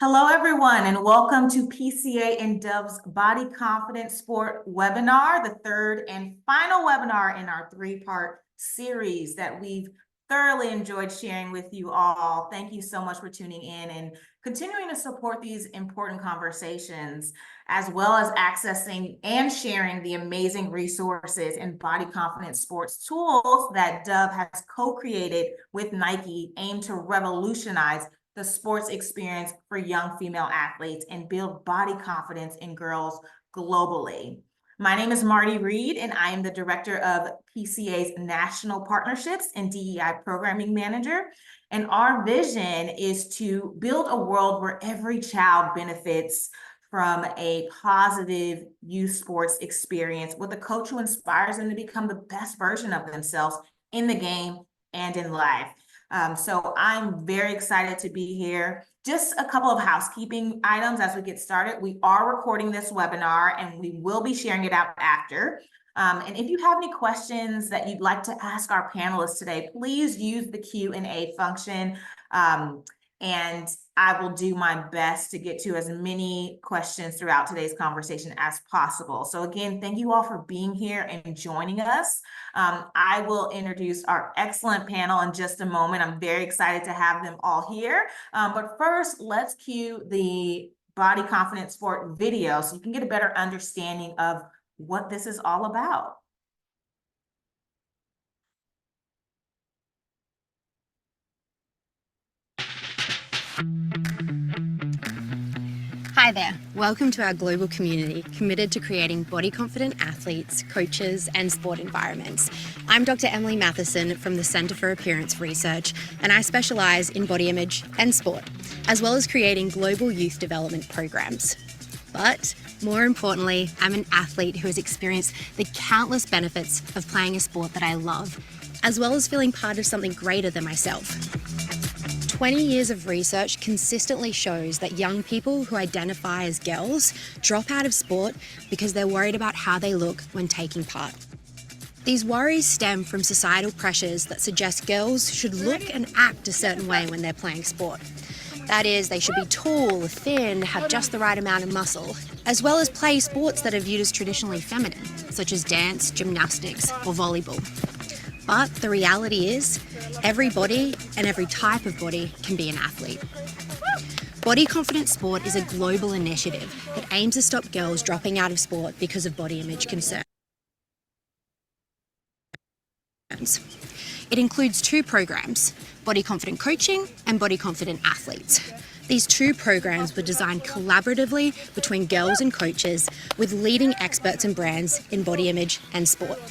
Hello, everyone, and welcome to PCA and Dove's Body Confidence Sport webinar, the third and final webinar in our three-part series that we've thoroughly enjoyed sharing with you all. Thank you so much for tuning in and continuing to support these important conversations, as well as accessing and sharing the amazing resources and body confidence sports tools that Dove has co-created with Nike, aimed to revolutionize the sports experience for young female athletes and build body confidence in girls globally. My name is Marty Reed, and I am the Director of PCA's National Partnerships and DEI Programming Manager. And our vision is to build a world where every child benefits from a positive youth sports experience with a coach who inspires them to become the best version of themselves in the game and in life. So I'm very excited to be here. Just a couple of housekeeping items as we get started. We are recording this webinar and we will be sharing it out after. And if you have any questions that you'd like to ask our panelists today, please use the Q&A function. And I will do my best to get to as many questions throughout today's conversation as possible. So again, thank you all for being here and joining us. I will introduce our excellent panel in just a moment. I'm very excited to have them all here. But first, let's cue the Body Confidence Sport video so you can get a better understanding of what this is all about. Hi there, welcome to our global community committed to creating body confident athletes, coaches and sport environments. I'm Dr. Emily Matheson from the Centre for Appearance Research, and I specialise in body image and sport, as well as creating global youth development programs. But more importantly, I'm an athlete who has experienced the countless benefits of playing a sport that I love, as well as feeling part of something greater than myself. 20 years of research consistently shows that young people who identify as girls drop out of sport because they're worried about how they look when taking part. These worries stem from societal pressures that suggest girls should look and act a certain way when they're playing sport. That is, they should be tall, thin, have just the right amount of muscle, as well as play sports that are viewed as traditionally feminine, such as dance, gymnastics, or volleyball. But the reality is, every body and every type of body can be an athlete. Body Confident Sport is a global initiative that aims to stop girls dropping out of sport because of body image concerns. It includes two programs, Body Confident Coaching and Body Confident Athletes. These two programs were designed collaboratively between girls and coaches with leading experts and brands in body image and sport.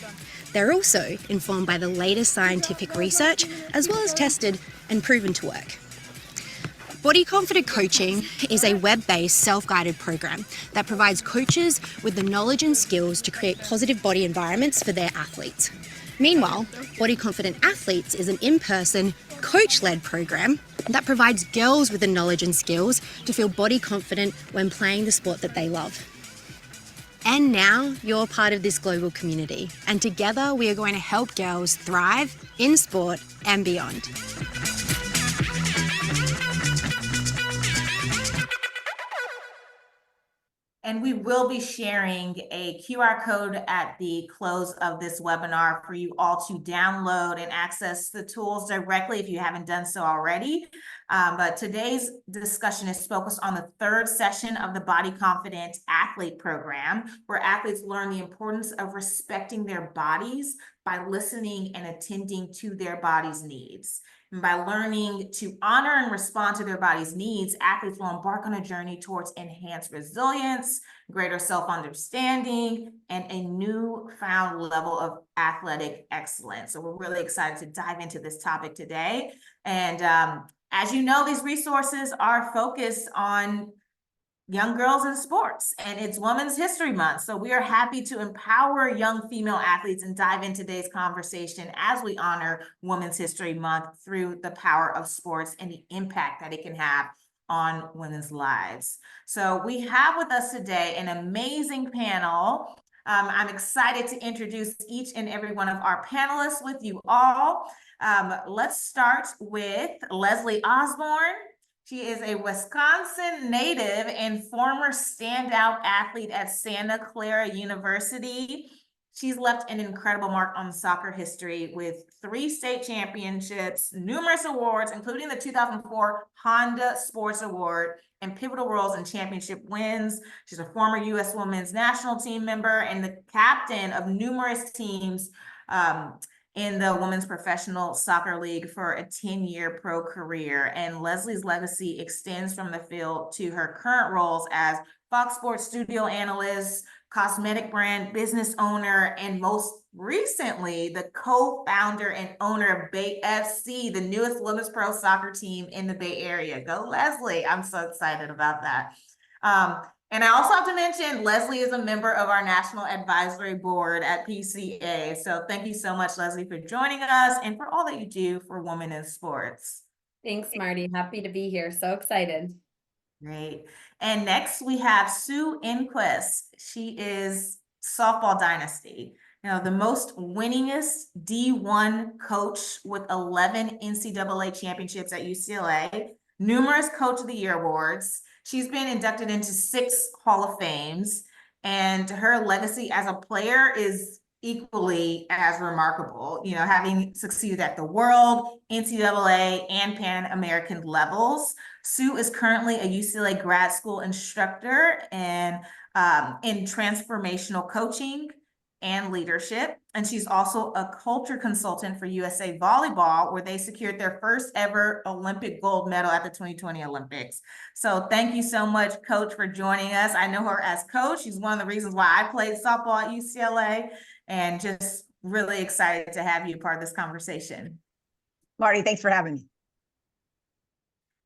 They're also informed by the latest scientific research, as well as tested and proven to work. Body Confident Coaching is a web-based, self-guided program that provides coaches with the knowledge and skills to create positive body environments for their athletes. Meanwhile, Body Confident Athletes is an in-person, coach-led program that provides girls with the knowledge and skills to feel body confident when playing the sport that they love. And now you're part of this global community, and together we are going to help girls thrive in sport and beyond. And we will be sharing a QR code at the close of this webinar for you all to download and access the tools directly if you haven't done so already. But today's discussion is focused on the third session of the Body Confident Athlete Program, where athletes learn the importance of respecting their bodies by listening and attending to their body's needs. And by learning to honor and respond to their body's needs, athletes will embark on a journey towards enhanced resilience, greater self-understanding, and a newfound level of athletic excellence. So we're really excited to dive into this topic today. And as you know, these resources are focused on young girls in sports, and it's Women's History Month. So we are happy to empower young female athletes and dive into today's conversation as we honor Women's History Month through the power of sports and the impact that it can have on women's lives. So we have with us today an amazing panel. I'm excited to introduce each and every one of our panelists with you all. Let's start with Leslie Osborne. She is a Wisconsin native and former standout athlete at Santa Clara University. She's left an incredible mark on soccer history with 3 state championships, numerous awards, including the 2004 Honda Sports Award, and pivotal roles in championship wins. She's a former U.S. Women's National Team member and the captain of numerous teams in the Women's Professional Soccer League for a 10-year pro career. And Leslie's legacy extends from the field to her current roles as Fox Sports studio analyst, cosmetic brand business owner, and most recently, the co-founder and owner of Bay FC, the newest women's pro soccer team in the Bay Area. Go Leslie. I'm so excited about that. And I also have to mention, Leslie is a member of our National Advisory Board at PCA. So thank you so much, Leslie, for joining us and for all that you do for women in sports. Thanks, Marty. Happy to be here. So excited. Great. And next we have Sue Inquist. She is softball dynasty. The most winningest D1 coach with 11 NCAA championships at UCLA, numerous Coach of the Year awards. She's been inducted into 6 Hall of Fames, and her legacy as a player is equally as remarkable, having succeeded at the world, NCAA, and Pan American levels. Sue is currently a UCLA grad school instructor and in transformational coaching and leadership. And she's also a culture consultant for USA Volleyball, where they secured their first ever Olympic gold medal at the 2020 Olympics. So thank you so much, Coach, for joining us. I know her as coach. She's one of the reasons why I played softball at UCLA, and just really excited to have you part of this conversation. Marty, thanks for having me.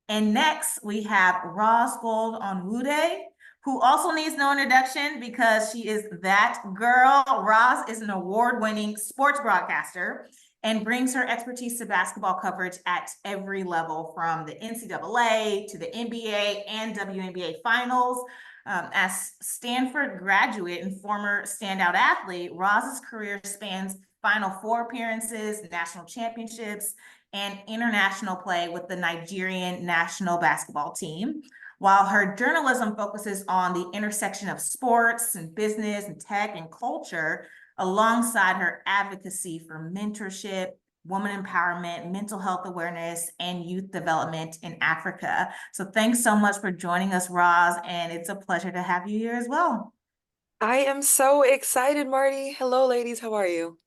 And next we have Roz Gold Onwude, who also needs no introduction because she is that girl. Roz is an award-winning sports broadcaster and brings her expertise to basketball coverage at every level, from the NCAA to the NBA and WNBA finals. As Stanford graduate and former standout athlete, Roz's career spans Final Four appearances, national championships, and international play with the Nigerian national basketball team, while her journalism focuses on the intersection of sports and business and tech and culture, alongside her advocacy for mentorship, woman empowerment, mental health awareness, and youth development in Africa. So thanks so much for joining us, Roz, and it's a pleasure to have you here as well. I am so excited, Marty. Hello, ladies. How are you?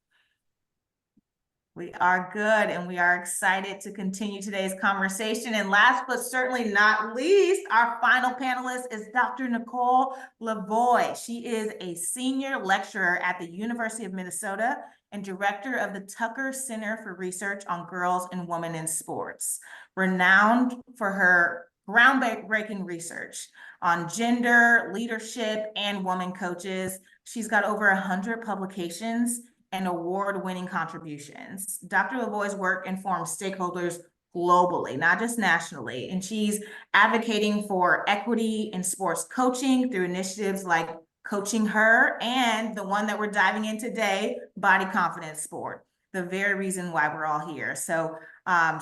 We are good, and we are excited to continue today's conversation. And last but certainly not least, our final panelist is Dr. Nicole Lavoie. She is a senior lecturer at the University of Minnesota and director of the Tucker Center for Research on Girls and Women in Sports, renowned for her groundbreaking research on gender, leadership, and women coaches. She's got over 100 publications and award-winning contributions. Dr. Lavoie's work informs stakeholders globally, not just nationally, and she's advocating for equity in sports coaching through initiatives like Coaching Her and the one that we're diving in today, Body Confidence Sport, the very reason why we're all here. So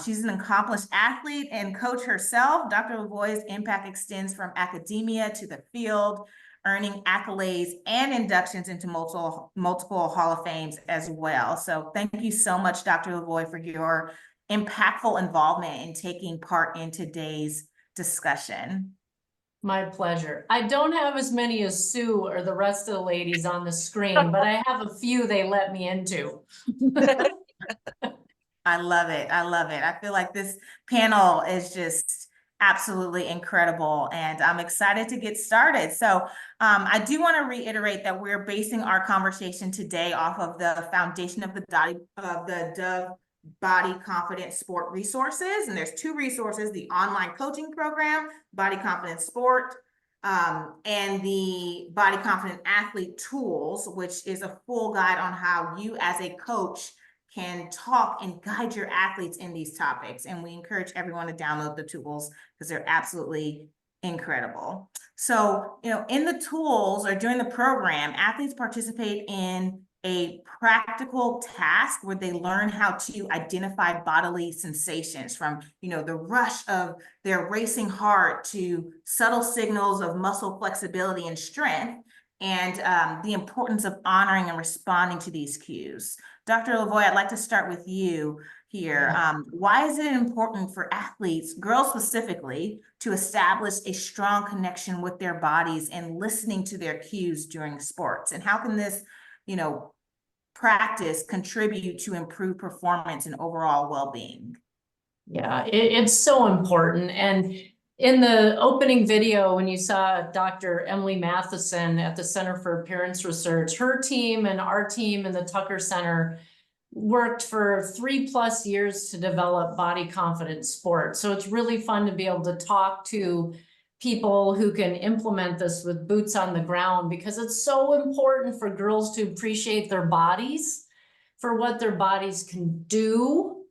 she's an accomplished athlete and coach herself. Dr. Lavoie's impact extends from academia to the field, earning accolades and inductions into multiple Hall of Fames as well. So thank you so much, Dr. Lavoie, for your impactful involvement in taking part in today's discussion. My pleasure. I don't have as many as Sue or the rest of the ladies on the screen, but I have a few they let me into. I love it. I love it. I feel like this panel is just absolutely incredible, and I'm excited to get started. So I do want to reiterate that we're basing our conversation today off of the foundation of the Dove Body Confidence Sport resources. And there's 2 resources: the online coaching program, Body Confidence Sport, and the Body Confident Athlete Tools, which is a full guide on how you as a coach can talk and guide your athletes in these topics. And we encourage everyone to download the tools because they're absolutely incredible. So, in the tools or during the program, athletes participate in a practical task where they learn how to identify bodily sensations from, the rush of their racing heart to subtle signals of muscle flexibility and strength, and the importance of honoring and responding to these cues. Dr. Lavoie, I'd like to start with you here. Why is it important for athletes, girls specifically, to establish a strong connection with their bodies and listening to their cues during sports? And how can this, practice contribute to improved performance and overall well-being? Yeah, it's so important. And in the opening video, when you saw Dr. Emily Matheson at the Center for Appearance Research, her team and our team in the Tucker Center worked for 3+ years to develop body confidence sports. So it's really fun to be able to talk to people who can implement this with boots on the ground, because it's so important for girls to appreciate their bodies for what their bodies can do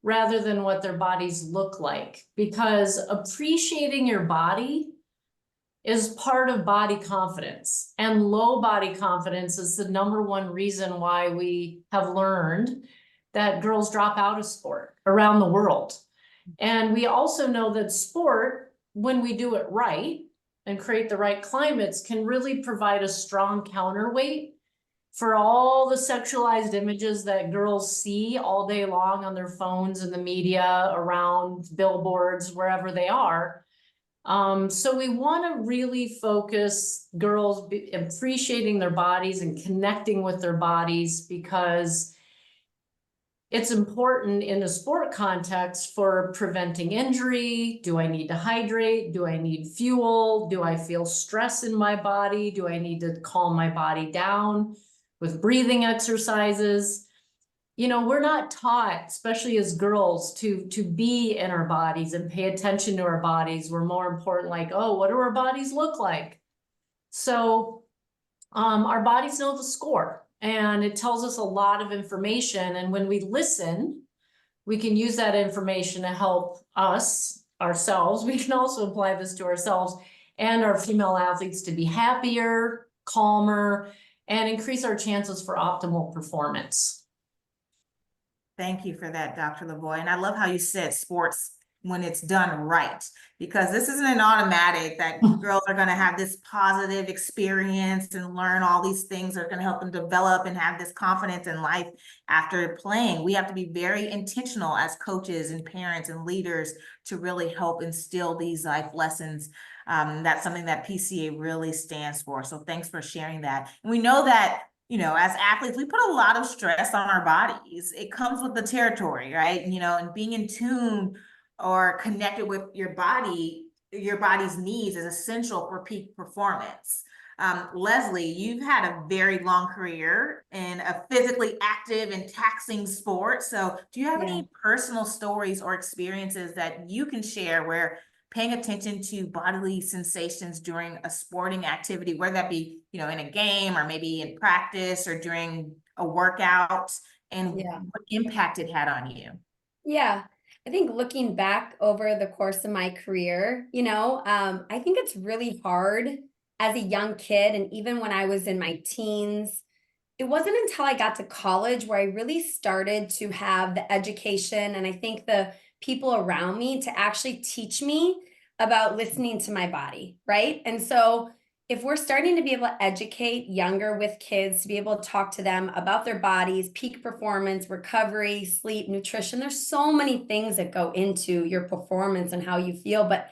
rather than what their bodies look like, because appreciating your body is part of body confidence, and low body confidence is the #1 reason why we have learned that girls drop out of sport around the world. And we also know that sport, when we do it right and create the right climates, can really provide a strong counterweight for all the sexualized images that girls see all day long on their phones and the media, around billboards, wherever they are. So we want to really focus girls appreciating their bodies and connecting with their bodies, because it's important in a sport context for preventing injury. Do I need to hydrate? Do I need fuel? Do I feel stress in my body? Do I need to calm my body down with breathing exercises? We're not taught, especially as girls, to be in our bodies and pay attention to our bodies. We're more important, like, oh, what do our bodies look like? So our bodies know the score, and it tells us a lot of information. And when we listen, we can use that information to help ourselves. We can also apply this to ourselves and our female athletes to be happier, calmer, and increase our chances for optimal performance. Thank you for that, Dr. Lavoie. And I love how you said sports when it's done right, because this isn't an automatic that girls are going to have this positive experience and learn all these things that are going to help them develop and have this confidence in life after playing. We have to be very intentional as coaches and parents and leaders to really help instill these life lessons. That's something that PCA really stands for. So thanks for sharing that. And we know that, as athletes, we put a lot of stress on our bodies. It comes with the territory, right? And being in tune or connected with your body's needs is essential for peak performance. Leslie, you've had a very long career in a physically active and taxing sport. So do you have any personal stories or experiences that you can share where paying attention to bodily sensations during a sporting activity, whether that be, in a game or maybe in practice or during a workout, and what impact it had on you? Yeah. I think looking back over the course of my career, I think it's really hard as a young kid. And even when I was in my teens, it wasn't until I got to college where I really started to have the education and I think the people around me to actually teach me about listening to my body, right? And so if we're starting to be able to educate younger with kids, to be able to talk to them about their bodies, peak performance, recovery, sleep, nutrition, there's so many things that go into your performance and how you feel. But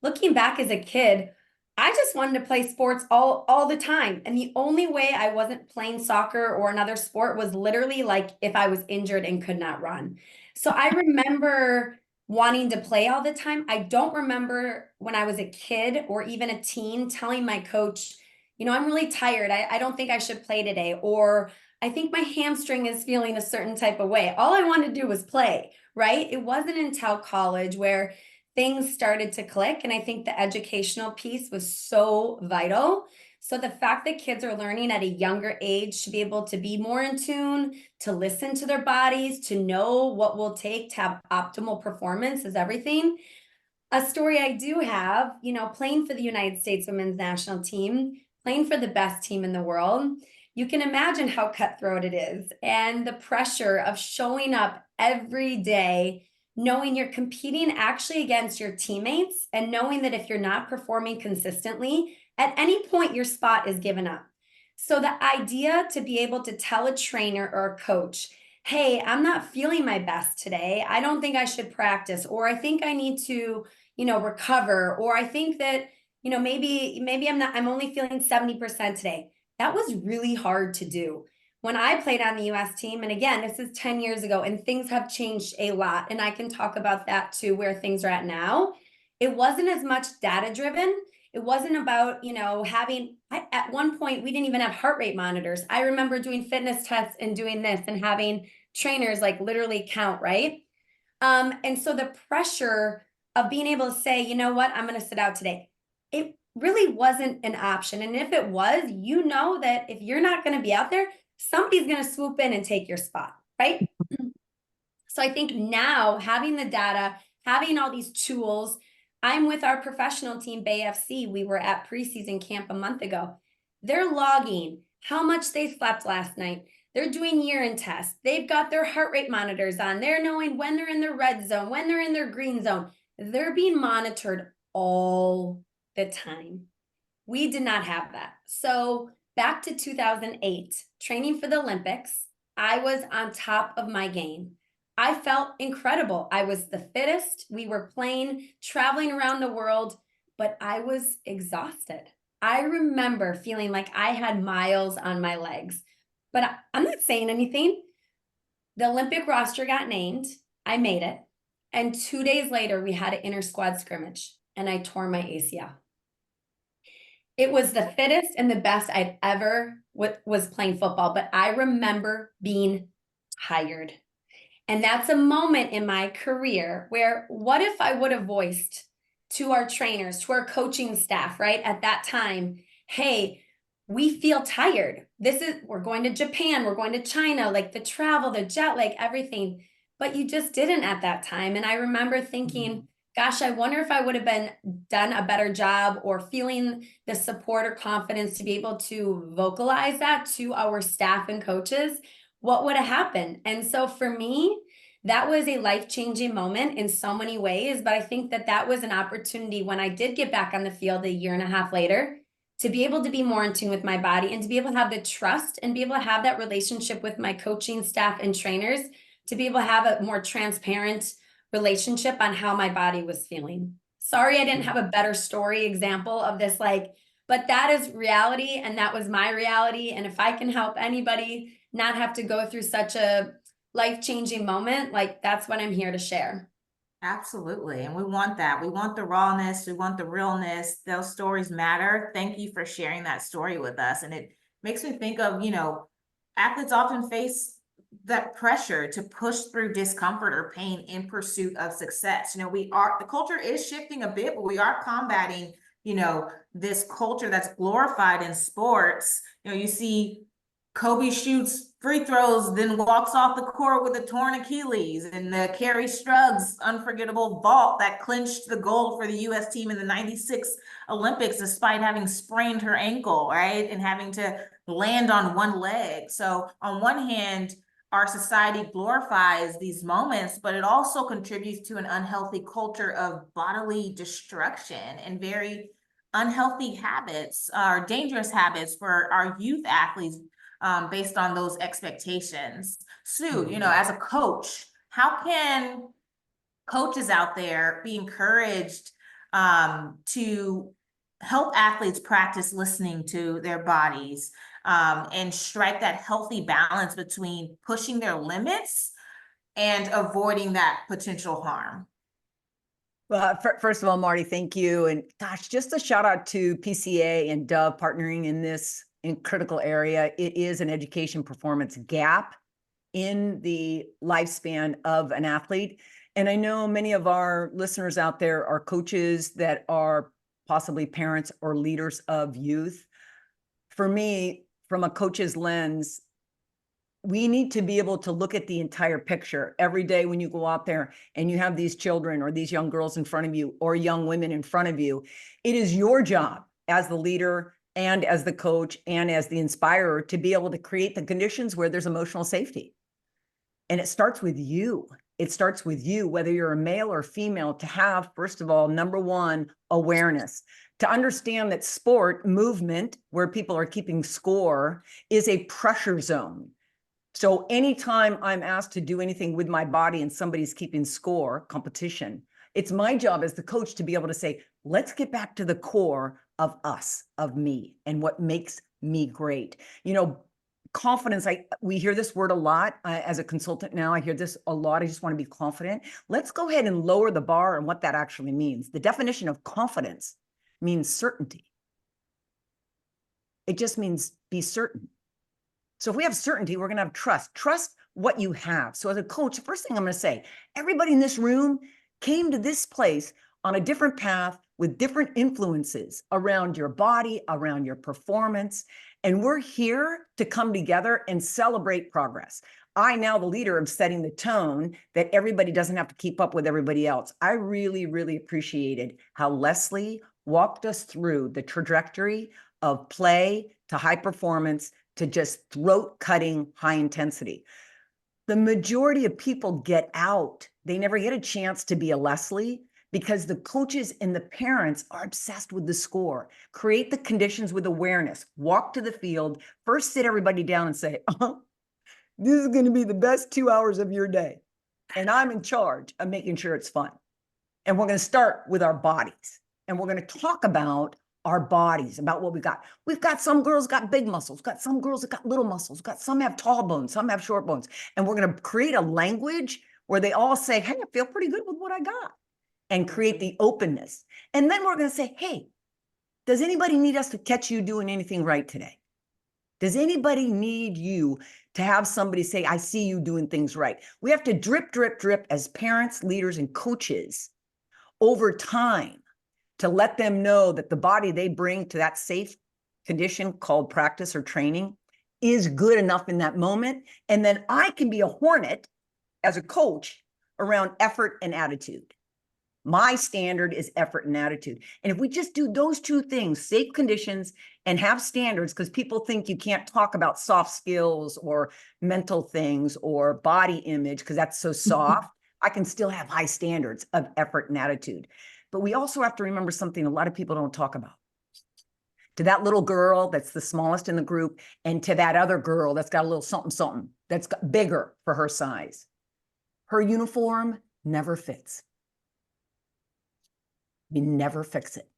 looking back as a kid, I just wanted to play sports all the time. And the only way I wasn't playing soccer or another sport was literally like if I was injured and could not run. So I remember wanting to play all the time. I don't remember when I was a kid or even a teen telling my coach, I'm really tired. I don't think I should play today. Or I think my hamstring is feeling a certain type of way. All I wanted to do was play, right? It wasn't until college where things started to click. And I think the educational piece was so vital. So the fact that kids are learning at a younger age to be able to be more in tune, to listen to their bodies, to know what will take to have optimal performance is everything. A story I do have, playing for the United States women's national team, playing for the best team in the world, you can imagine how cutthroat it is, and the pressure of showing up every day, knowing you're competing actually against your teammates, and knowing that if you're not performing consistently, at any point your spot is given up. So the idea to be able to tell a trainer or a coach, hey, I'm not feeling my best today. I don't think I should practice, or I think I need to, recover, or I think that, maybe I'm only feeling 70% today. That was really hard to do. When I played on the US team, and again, this is 10 years ago, and things have changed a lot, and I can talk about that too, where things are at now. It wasn't as much data driven. It wasn't about, at one point, we didn't even have heart rate monitors. I remember doing fitness tests and doing this and having trainers like literally count, right? And so the pressure of being able to say, you know what, I'm going to sit out today, it really wasn't an option. And if it was, that if you're not going to be out there, somebody's going to swoop in and take your spot, right? So I think now having the data, having all these tools, I'm with our professional team, Bay FC. We were at preseason camp a month ago. They're logging how much they slept last night. They're doing urine tests. They've got their heart rate monitors on. They're knowing when they're in their red zone, when they're in their green zone. They're being monitored all the time. We did not have that. So back to 2008, training for the Olympics, I was on top of my game. I felt incredible. I was the fittest. We were playing, traveling around the world, but I was exhausted. I remember feeling like I had miles on my legs, but I'm not saying anything. The Olympic roster got named. I made it. And 2 days later, we had an inter-squad scrimmage, and I tore my ACL. It was the fittest and the best I'd ever was playing football, but I remember being tired. And that's a moment in my career where, what if I would have voiced to our trainers, to our coaching staff, right, at that time, hey, we feel tired. We're going to Japan, we're going to China, like the travel, the jet lag, everything. But you just didn't at that time. And I remember thinking, gosh, I wonder if I would have done a better job, or feeling the support or confidence to be able to vocalize that to our staff and coaches, what would have happened? And so for me, that was a life-changing moment in so many ways. But I think that was an opportunity when I did get back on the field a year and a half later, to be able to be more in tune with my body, and to be able to have the trust and be able to have that relationship with my coaching staff and trainers, to be able to have a more transparent relationship on how my body was feeling. Sorry, I didn't have a better story example of this, but that is reality, and that was my reality. And if I can help anybody not have to go through such a life-changing moment, that's what I'm here to share. Absolutely. And we want that. We want the rawness. We want the realness. Those stories matter. Thank you for sharing that story with us. And it makes me think of, athletes often face that pressure to push through discomfort or pain in pursuit of success. The culture is shifting a bit, but we are combating, this culture that's glorified in sports. You see Kobe shoots free throws, then walks off the court with a torn Achilles, and the Carrie Strug's unforgettable vault that clinched the gold for the U.S. team in the '96 Olympics, despite having sprained her ankle, right? And having to land on one leg. So on one hand, our society glorifies these moments, but it also contributes to an unhealthy culture of bodily destruction and very unhealthy habits, or dangerous habits for our youth athletes, based on those expectations. Sue, as a coach, how can coaches out there be encouraged to help athletes practice listening to their bodies, and strike that healthy balance between pushing their limits and avoiding that potential harm? Well, first of all, Marty, thank you. And gosh, just a shout out to PCA and Dove partnering in this critical area. It is an education performance gap in the lifespan of an athlete. And I know many of our listeners out there are coaches that are possibly parents or leaders of youth. For me, from a coach's lens, we need to be able to look at the entire picture every day when you go out there and you have these children or these young girls in front of you or young women in front of you. It is your job as the leader and as the coach and as the inspirer to be able to create the conditions where there's emotional safety. And it starts with you. It starts with you, whether you're a male or female, to have, first of all, number one, awareness, to understand that sport movement, where people are keeping score, is a pressure zone. So anytime I'm asked to do anything with my body and somebody's keeping score, competition, it's my job as the coach to be able to say, let's get back to the core of us, of me, and what makes me great. You know, confidence, we hear this word a lot. As a consultant now, I hear this a lot. I just want to be confident. Let's go ahead and lower the bar on what that actually means. The definition of confidence means certainty. It just means be certain. So if we have certainty, we're going to have trust. Trust what you have. So as a coach, the first thing I'm going to say, everybody in this room came to this place on a different path with different influences around your body, around your performance. And we're here to come together and celebrate progress. I now, the leader, am setting the tone that everybody doesn't have to keep up with everybody else. I really, really appreciated how Leslie walked us through the trajectory of play to high performance to just throat cutting high intensity. The majority of people get out. They never get a chance to be a Leslie because the coaches and the parents are obsessed with the score. Create the conditions with awareness. Walk to the field. First, sit everybody down and say, this is going to be the best 2 hours of your day. And I'm in charge of making sure it's fun. And we're going to start with our bodies. And we're going to talk about our bodies, about what we got. We've got some girls got big muscles, got some girls that got little muscles, got some have tall bones, some have short bones. And we're going to create a language where they all say, hey, I feel pretty good with what I got, and create the openness. And then we're going to say, hey, does anybody need us to catch you doing anything right today? Does anybody need you to have somebody say, I see you doing things right? We have to drip, drip, drip as parents, leaders, and coaches over time to let them know that the body they bring to that safe condition called practice or training is good enough in that moment. And then I can be a hornet as a coach around effort and attitude. My standard is effort and attitude. And if we just do those two things, safe conditions and have standards, because people think you can't talk about soft skills or mental things or body image because that's so soft. I can still have high standards of effort and attitude. But we also have to remember something a lot of people don't talk about. To that little girl that's the smallest in the group, and to that other girl that's got a little something, something that's got bigger for her size, her uniform never fits. You never fix it.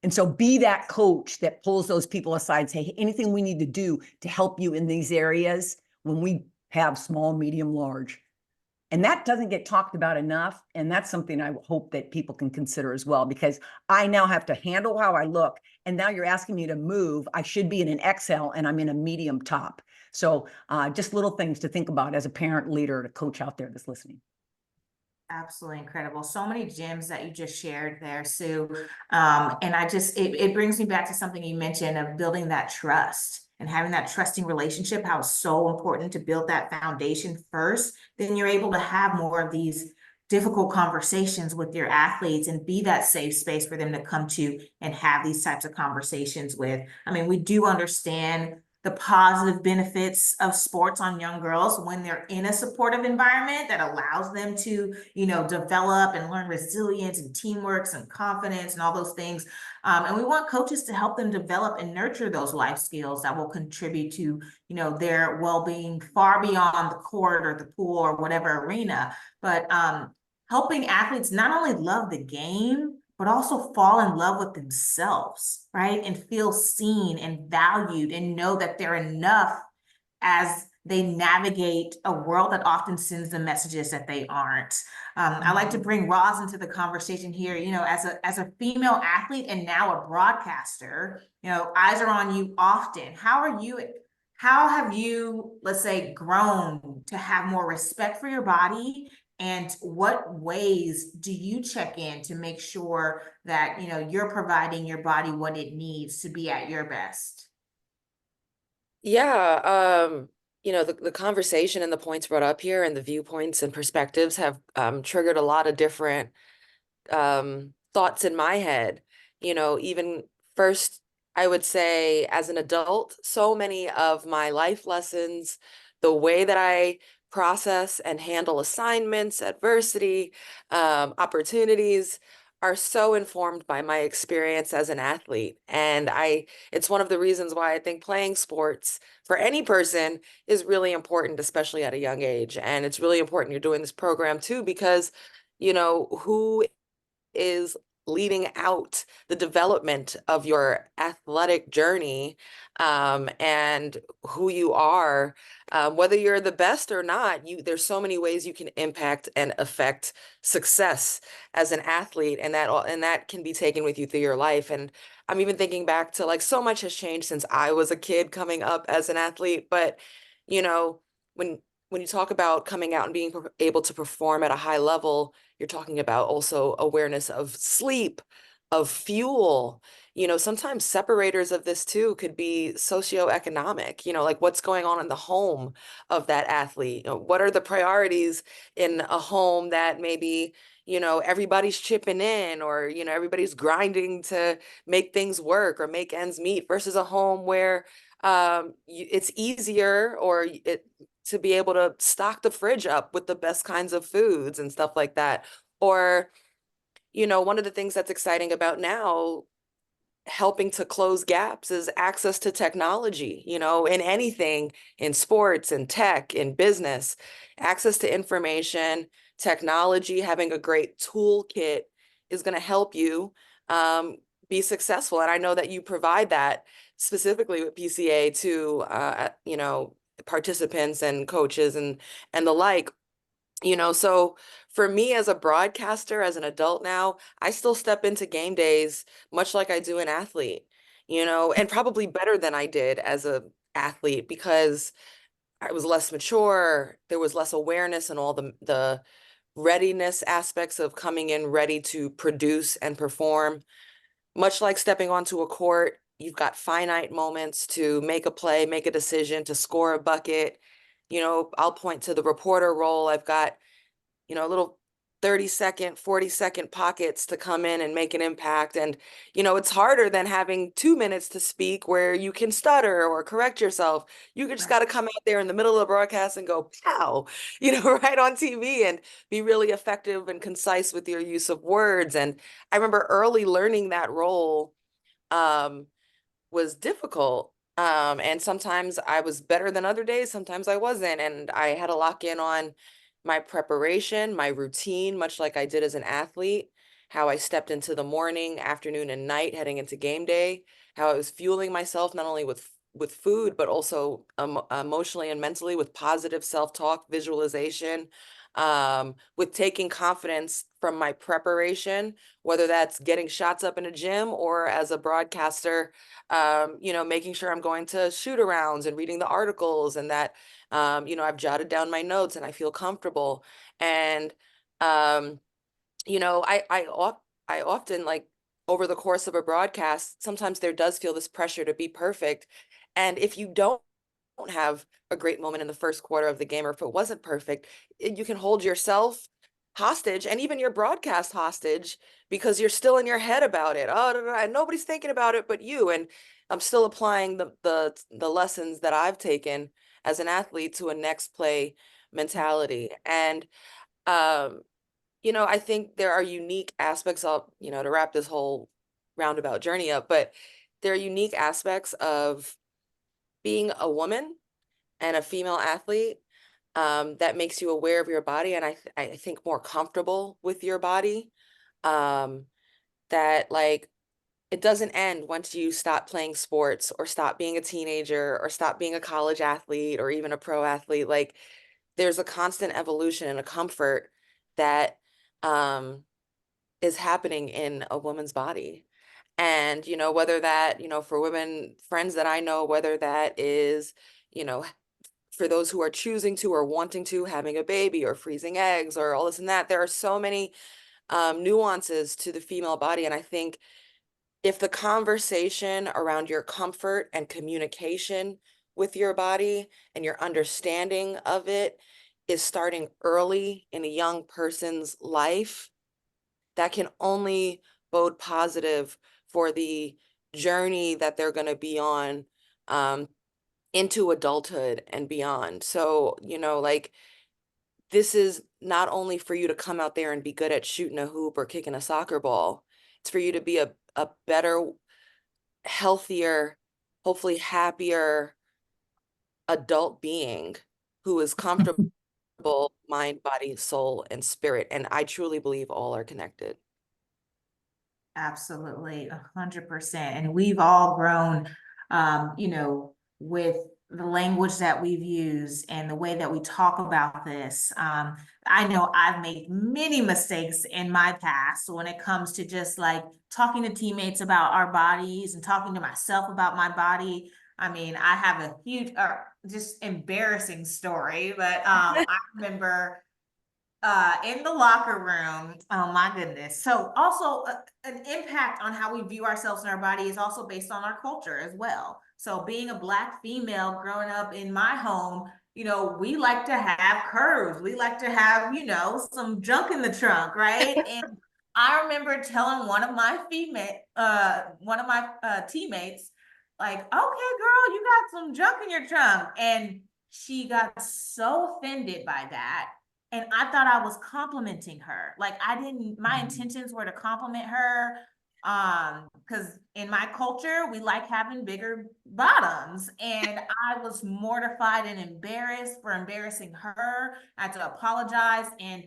And so be that coach that pulls those people aside and say, hey, anything we need to do to help you in these areas when we have small, medium, large. And that doesn't get talked about enough. And that's something I hope that people can consider as well, because I now have to handle how I look. And now you're asking me to move. I should be in an XL and I'm in a medium top. So just little things to think about as a parent, leader, to coach out there that's listening. Absolutely incredible. So many gems that you just shared there, Sue. And it brings me back to something you mentioned of building that trust and having that trusting relationship, how it's so important to build that foundation first. Then you're able to have more of these difficult conversations with your athletes and be that safe space for them to come to and have these types of conversations with. I mean, we do understand the positive benefits of sports on young girls when they're in a supportive environment that allows them to, develop and learn resilience and teamwork and confidence and all those things. And we want coaches to help them develop and nurture those life skills that will contribute to, their well-being far beyond the court or the pool or whatever arena. But helping athletes not only love the game, but also fall in love with themselves, right? And feel seen and valued and know that they're enough as they navigate a world that often sends them messages that they aren't. I like to bring Roz into the conversation here, as a female athlete and now a broadcaster, eyes are on you often. How have you, let's say, grown to have more respect for your body? And what ways do you check in to make sure that, you're providing your body what it needs to be at your best? Yeah, the conversation and the points brought up here and the viewpoints and perspectives have triggered a lot of different thoughts in my head. Even first I would say as an adult, so many of my life lessons, the way that I process and handle assignments, adversity, opportunities are so informed by my experience as an athlete. And it's one of the reasons why I think playing sports for any person is really important, especially at a young age. And it's really important you're doing this program too, because, who is leading out the development of your athletic journey, and who you are, whether you're the best or not. There's so many ways you can impact and affect success as an athlete, and that can be taken with you through your life. And I'm even thinking back to, like, so much has changed since I was a kid coming up as an athlete. But you know when when you talk about coming out and being able to perform at a high level, you're talking about also awareness of sleep, of fuel. Sometimes separators of this too could be socioeconomic, like what's going on in the home of that athlete. What are the priorities in a home that maybe, everybody's chipping in, or, everybody's grinding to make things work or make ends meet, versus a home where it's easier, or to be able to stock the fridge up with the best kinds of foods and stuff like that. Or, one of the things that's exciting about now, helping to close gaps, is access to technology, in anything, in sports and tech, in business, access to information, technology, having a great toolkit is going to help you be successful. And I know that you provide that specifically with PCA to, participants and coaches and the like. So for me as a broadcaster, as an adult now, I still step into game days much like I do an athlete, and probably better than I did as a athlete, because I was less mature. There was less awareness and all the readiness aspects of coming in ready to produce and perform. Much like stepping onto a court, you've got finite moments to make a play, make a decision, to score a bucket. I'll point to the reporter role. I've got, little 30-second, 40-second pockets to come in and make an impact. And, it's harder than having 2 minutes to speak where you can stutter or correct yourself. You just got to come out there in the middle of the broadcast and go, pow, right on TV, and be really effective and concise with your use of words. And I remember early learning that role was difficult. And sometimes I was better than other days, sometimes I wasn't. And I had to lock in on my preparation, my routine, much like I did as an athlete, how I stepped into the morning, afternoon, and night heading into game day, how I was fueling myself not only with food, but also emotionally and mentally, with positive self-talk, visualization, with taking confidence from my preparation, whether that's getting shots up in a gym or as a broadcaster, making sure I'm going to shoot-arounds and reading the articles, and that, I've jotted down my notes and I feel comfortable. And, I often, like, over the course of a broadcast, sometimes there does feel this pressure to be perfect. And if you don't have a great moment in the first quarter of the game, or if it wasn't perfect, you can hold yourself hostage and even your broadcast hostage, because you're still in your head about it. Oh, and nobody's thinking about it but you. And I'm still applying the lessons that I've taken as an athlete to a next play mentality. And I think there are unique aspects of, to wrap this whole roundabout journey up, but there are unique aspects of being a woman and a female athlete, that makes you aware of your body, and I think more comfortable with your body. That, like, it doesn't end once you stop playing sports, or stop being a teenager, or stop being a college athlete, or even a pro athlete. Like, there's a constant evolution and a comfort that is happening in a woman's body. And, whether that, for women friends that I know, whether that is, you know, for those who are choosing to, or wanting to, having a baby, or freezing eggs, or all this and that, there are so many nuances to the female body. And I think if the conversation around your comfort and communication with your body and your understanding of it is starting early in a young person's life, that can only bode positive for the journey that they're going to be on into adulthood and beyond. So, you know, like, this is not only for you to come out there and be good at shooting a hoop or kicking a soccer ball. It's for you to be a better, healthier, hopefully happier adult being who is comfortable mind, body, soul, and spirit. And I truly believe all are connected. Absolutely, 100%. And we've all grown, you know, with the language that we've used and the way that we talk about this. I know I've made many mistakes in my past when it comes to just like talking to teammates about our bodies and talking to myself about my body. I mean, I have a huge, just embarrassing story, but I remember in the locker room. Oh my goodness. So also an impact on how we view ourselves and our body is also based on our culture as well. So being a Black female growing up in my home, you know, we like to have curves. We like to have, you know, some junk in the trunk, right? And I remember telling one of my teammates, like, okay, girl, you got some junk in your trunk. And she got so offended by that, and I thought I was complimenting her. Like, I didn't, my intentions were to compliment her. Because in my culture, we like having bigger bottoms. And I was mortified and embarrassed for embarrassing her. I had to apologize. And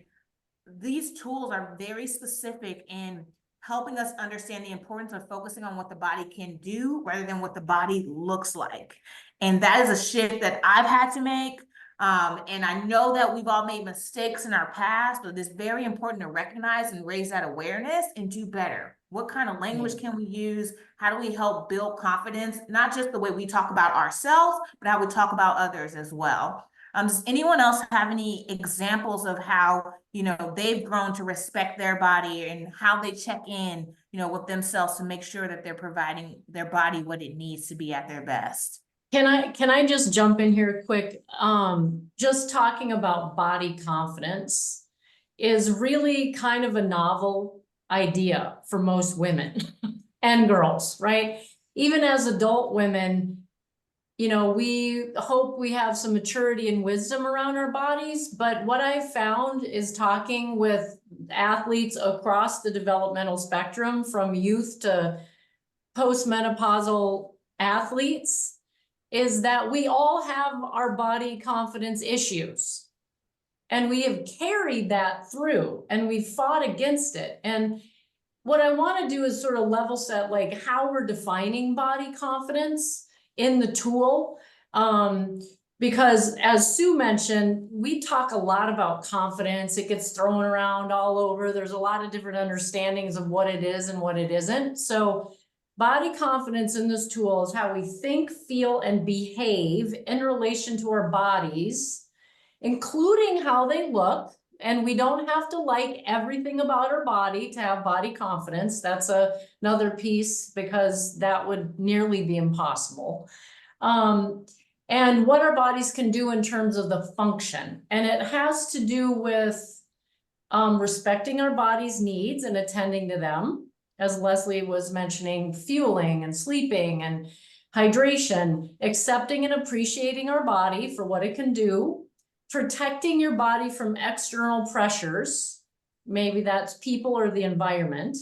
these tools are very specific in helping us understand the importance of focusing on what the body can do rather than what the body looks like. And that is a shift that I've had to make. And I know that we've all made mistakes in our past, but it's very important to recognize and raise that awareness and do better. What kind of language can we use? How do we help build confidence? Not just the way we talk about ourselves, but how we talk about others as well. Does anyone else have any examples of how, you know, they've grown to respect their body and how they check in, you know, with themselves to make sure that they're providing their body what it needs to be at their best? Can I just jump in here quick? Just talking about body confidence is really kind of a novel idea for most women and girls, right? Even as adult women, you know, we hope we have some maturity and wisdom around our bodies, but what I've found is talking with athletes across the developmental spectrum, from youth to postmenopausal athletes, is that we all have our body confidence issues. And we have carried that through and we've fought against it. And what I want to do is sort of level set like how we're defining body confidence in the tool. Because as Sue mentioned, we talk a lot about confidence. It gets thrown around all over. There's a lot of different understandings of what it is and what it isn't. So body confidence in this tool is how we think, feel, and behave in relation to our bodies, including how they look. And we don't have to like everything about our body to have body confidence. That's another piece, because that would nearly be impossible. And what our bodies can do in terms of the function. And it has to do with respecting our body's needs and attending to them. As Leslie was mentioning, fueling and sleeping and hydration, accepting and appreciating our body for what it can do, protecting your body from external pressures, maybe that's people or the environment,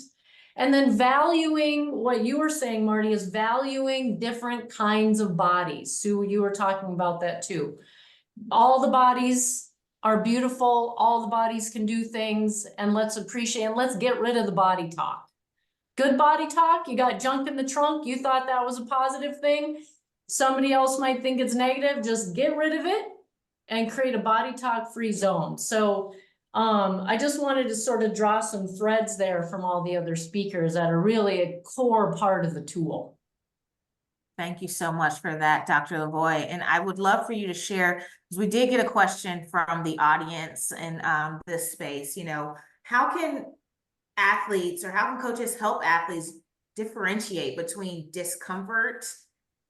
and then valuing what you were saying, Marty, is valuing different kinds of bodies. Sue, you were talking about that too. All the bodies are beautiful, all the bodies can do things, and let's appreciate and let's get rid of the body talk. Good body talk, you got junk in the trunk, you thought that was a positive thing. Somebody else might think it's negative, just get rid of it and create a body talk free zone. So I just wanted to sort of draw some threads there from all the other speakers that are really a core part of the tool. Thank you so much for that, Dr. Lavoie. And I would love for you to share, because we did get a question from the audience in this space, you know, how can athletes or how can coaches help athletes differentiate between discomfort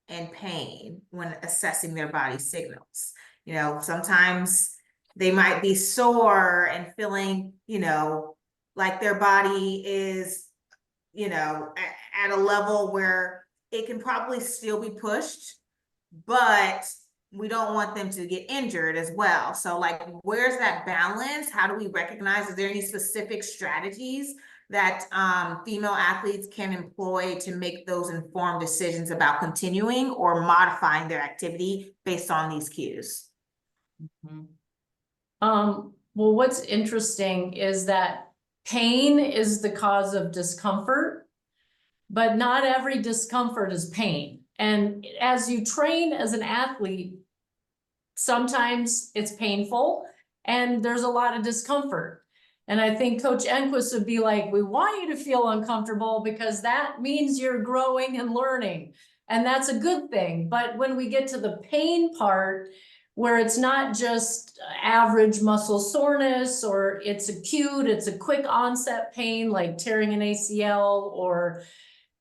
and pain when assessing their body signals? You know, sometimes they might be sore and feeling, you know, like their body is, you know, at a level where it can probably still be pushed, but we don't want them to get injured as well. So like, where's that balance? How do we recognize, is there any specific strategies that female athletes can employ to make those informed decisions about continuing or modifying their activity based on these cues? Well, what's interesting is that pain is the cause of discomfort, but not every discomfort is pain. And as you train as an athlete, sometimes it's painful and there's a lot of discomfort. And I think Coach Enquist would be like, we want you to feel uncomfortable because that means you're growing and learning. And that's a good thing. But when we get to the pain part, where it's not just average muscle soreness or it's acute, it's a quick onset pain like tearing an ACL or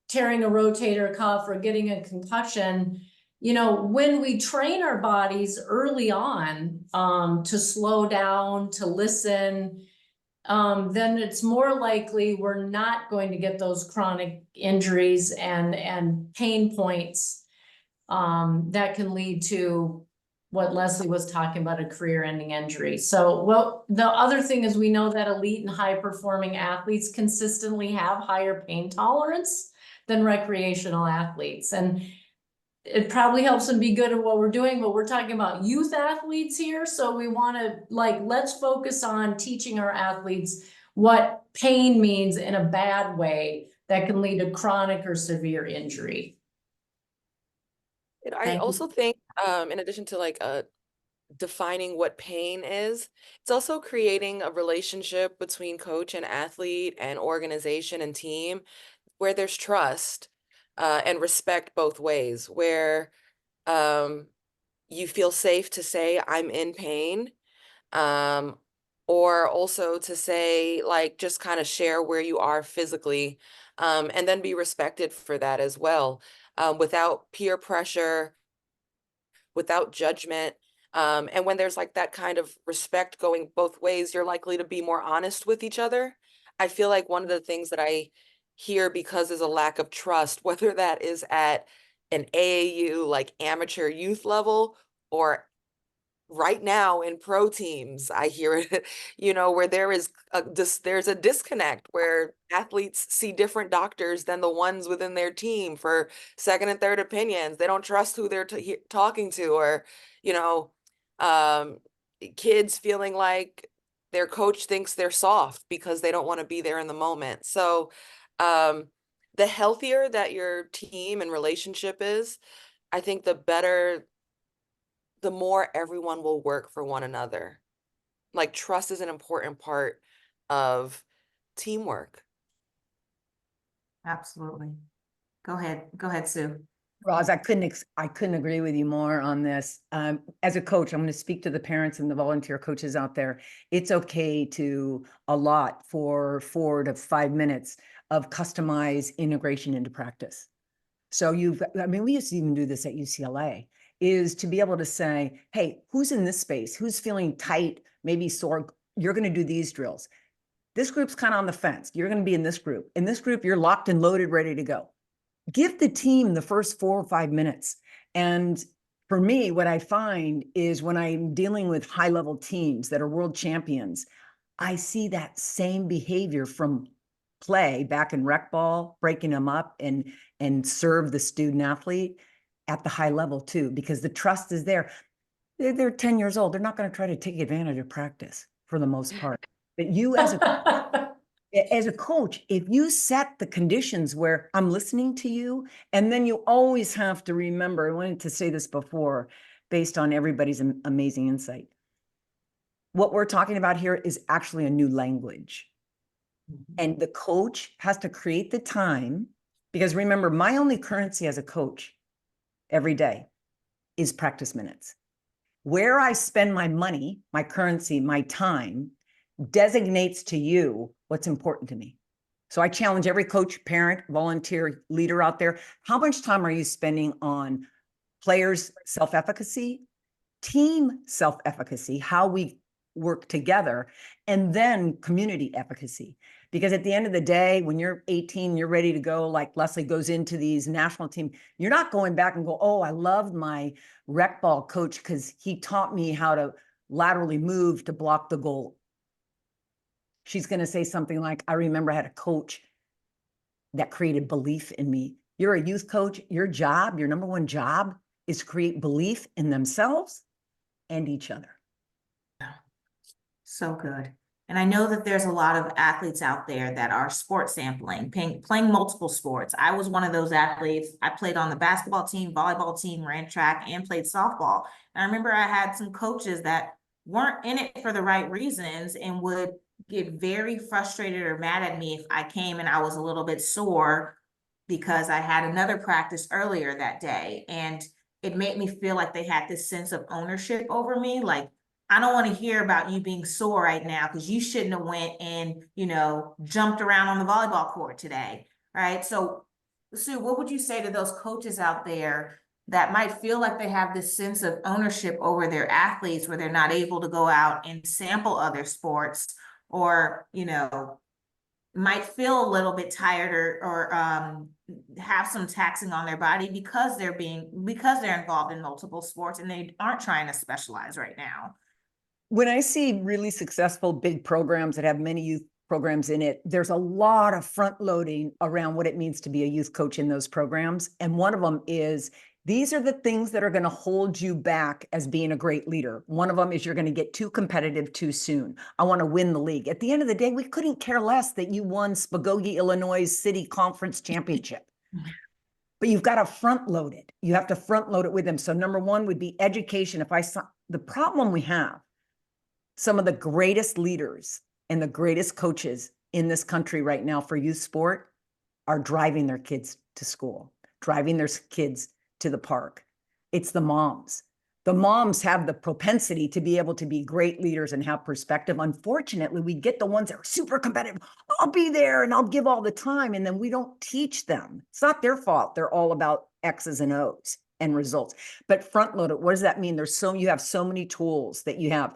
tearing a rotator cuff or getting a concussion, you know, when we train our bodies early on to slow down, to listen, then it's more likely we're not going to get those chronic injuries and pain points that can lead to what Leslie was talking about, a career-ending injury. So, well, the other thing is we know that elite and high-performing athletes consistently have higher pain tolerance than recreational athletes. And it probably helps them be good at what we're doing, but we're talking about youth athletes here. So we want to let's focus on teaching our athletes what pain means in a bad way that can lead to chronic or severe injury. And I also think, in addition to defining what pain is, it's also creating a relationship between coach and athlete and organization and team where there's trust and respect both ways, where you feel safe to say, I'm in pain, or also to say, just kind of share where you are physically, and then be respected for that as well, without peer pressure, without judgment. And when there's that kind of respect going both ways, you're likely to be more honest with each other. I feel like one of the things that I hear because there's a lack of trust, whether that is at an AAU, amateur youth level, or right now in pro teams, I hear it, where there's a disconnect where athletes see different doctors than the ones within their team for second and third opinions. They don't trust who they're talking to, or, kids feeling like their coach thinks they're soft because they don't want to be there in the moment. So, the healthier that your team and relationship is, I think the more everyone will work for one another. Trust is an important part of teamwork. Absolutely. Go ahead, Sue. Roz, I couldn't agree with you more on this. As a coach, I'm going to speak to the parents and the volunteer coaches out there. It's okay to allot for 4 to 5 minutes of customized integration into practice. So we used to even do this at UCLA, is to be able to say, hey, who's in this space? Who's feeling tight, maybe sore? You're going to do these drills. This group's kind of on the fence. You're going to be in this group. In this group, you're locked and loaded, ready to go. Give the team the first 4 or 5 minutes. And for me, what I find is when I'm dealing with high-level teams that are world champions, I see that same behavior from play back in rec ball, breaking them up and serve the student athlete at the high level too, because the trust is there. They're 10 years old. They're not going to try to take advantage of practice for the most part. But you as a coach, if you set the conditions where I'm listening to you, and then you always have to remember, I wanted to say this before, based on everybody's amazing insight. What we're talking about here is actually a new language. And the coach has to create the time, because remember, my only currency as a coach every day is practice minutes. Where I spend my money, my currency, my time, designates to you what's important to me. So I challenge every coach, parent, volunteer, leader out there. How much time are you spending on players' self-efficacy, team self-efficacy, how we work together, and then community efficacy? Because at the end of the day, when you're 18, you're ready to go, like Leslie goes into these national team, you're not going back and go, oh, I loved my rec ball coach because he taught me how to laterally move to block the goal. She's going to say something like, I remember I had a coach that created belief in me. You're a youth coach. Your job, your number one job is to create belief in themselves and each other. So good. And I know that there's a lot of athletes out there that are sport sampling, playing multiple sports. I was one of those athletes. I played on the basketball team, volleyball team, ran track, and played softball. And I remember I had some coaches that weren't in it for the right reasons and would get very frustrated or mad at me if I came and I was a little bit sore because I had another practice earlier that day. And it made me feel like they had this sense of ownership over me. Like, I don't want to hear about you being sore right now because you shouldn't have went and, jumped around on the volleyball court today, right? So, Sue, what would you say to those coaches out there that might feel like they have this sense of ownership over their athletes where they're not able to go out and sample other sports or, might feel a little bit tired or have some taxing on their body because they're involved in multiple sports and they aren't trying to specialize right now? When I see really successful big programs that have many youth programs in it, there's a lot of front loading around what it means to be a youth coach in those programs. And one of them is, these are the things that are going to hold you back as being a great leader. One of them is you're going to get too competitive too soon. I want to win the league. At the end of the day, we couldn't care less that you won Spagogi, Illinois City Conference Championship. But you've got to front load it. You have to front load it with them. So number one would be education. The problem we have, some of the greatest leaders and the greatest coaches in this country right now for youth sport are driving their kids to school, driving their kids to the park. It's the moms. The moms have the propensity to be able to be great leaders and have perspective. Unfortunately, we get the ones that are super competitive. I'll be there and I'll give all the time. And then we don't teach them. It's not their fault. They're all about X's and O's and results. But front load it. What does that mean? You have so many tools that you have.